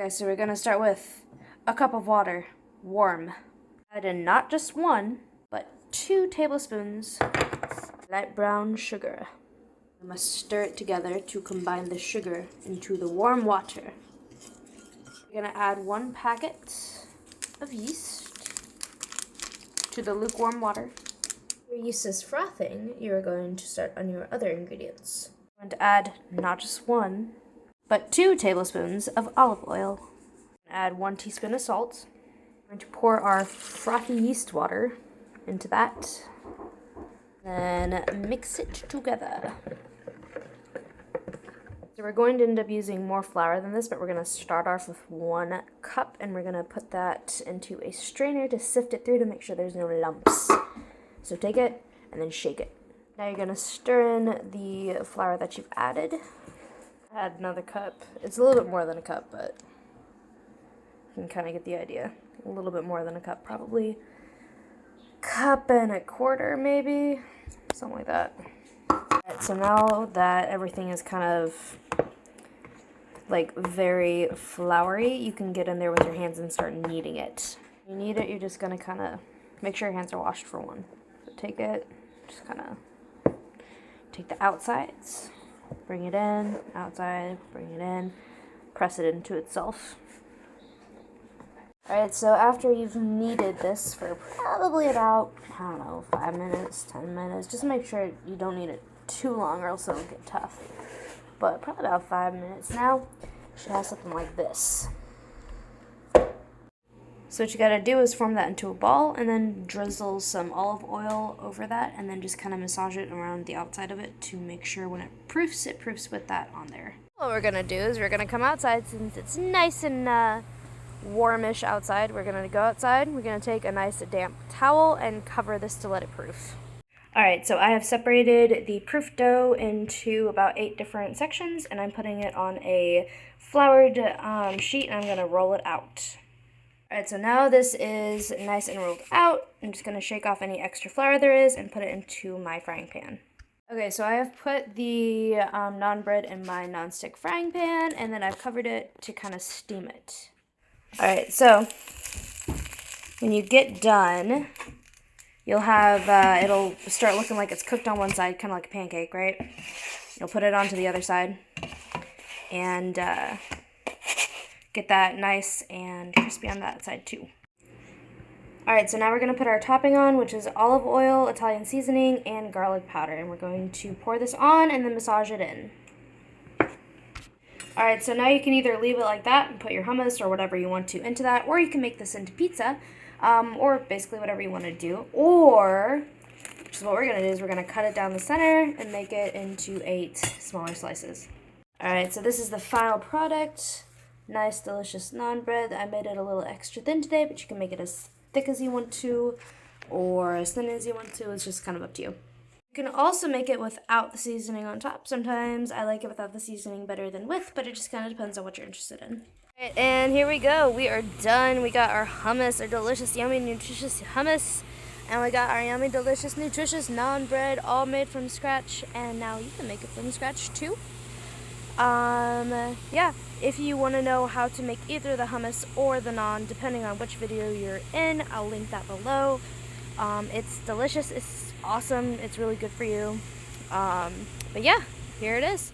Okay, so we're gonna start with a cup of water, warm. Add in not just 1, but 2 tablespoons light brown sugar. We must stir it together to combine the sugar into the warm water. We're gonna add 1 packet of yeast to the lukewarm water. Your yeast is frothing, you're going to start on your other ingredients. We're going to add not just 1, but 2 tablespoons of olive oil. Add 1 teaspoon of salt. We're going to pour our frothy yeast water into that. Then mix it together. So we're going to end up using more flour than this, but we're going to start off with 1 cup, and we're going to put that into a strainer to sift it through to make sure there's no lumps. So take it and then shake it. Now you're going to stir in the flour that you've added. Add another cup. It's a little bit more than a cup, but you can kind of get the idea. A little bit more than a cup, probably. 1.25 cups, maybe. Something like that. Alright, so now that everything is kind of like very floury, you can get in there with your hands and start kneading it. You knead it, you're just going to kind of make sure your hands are washed for one. So take it, just kind of take the outsides, bring it in, outside, bring it in, press it into itself. Alright, so after you've kneaded this for probably about, 5 minutes, 10 minutes, just make sure you don't knead it too long or else it'll get tough. But probably about 5 minutes now, you should have something like this. So what you gotta do is form that into a ball and then drizzle some olive oil over that and then just kind of massage it around the outside of it to make sure when it proofs with that on there. What we're gonna do is we're gonna come outside since it's nice and warmish outside. We're gonna go outside, we're gonna take a nice damp towel and cover this to let it proof. Alright, so I have separated the proof dough into about 8 different sections, and I'm putting it on a floured sheet, and I'm going to roll it out. Alright, so now this is nice and rolled out. I'm just going to shake off any extra flour there is and put it into my frying pan. Okay, so I have put the naan bread in my nonstick frying pan, and then I've covered it to kind of steam it. Alright, so when you get done, you'll have, it'll start looking like it's cooked on one side, kind of like a pancake, right? You'll put it onto the other side and get that nice and crispy on that side too. Alright, so now we're going to put our topping on, which is olive oil, Italian seasoning, and garlic powder. And we're going to pour this on and then massage it in. Alright, so now you can either leave it like that and put your hummus or whatever you want to into that, or you can make this into pizza. Or basically whatever you want to do, or, which is what we're going to do, is we're going to cut it down the center and make it into 8 smaller slices. Alright, so this is the final product. Nice, delicious naan bread. I made it a little extra thin today, but you can make it as thick as you want to, or as thin as you want to. It's just kind of up to you. You can also make it without the seasoning on top. Sometimes I like it without the seasoning better than with, but it just kind of depends on what you're interested in. Alright, and here we go. We are done. We got our hummus, our delicious, yummy, nutritious hummus. And we got our yummy, delicious, nutritious naan bread, all made from scratch. And now you can make it from scratch too. Yeah, if you want to know how to make either the hummus or the naan, depending on which video you're in, I'll link that below. It's delicious. It's awesome. It's really good for you. But yeah, here it is.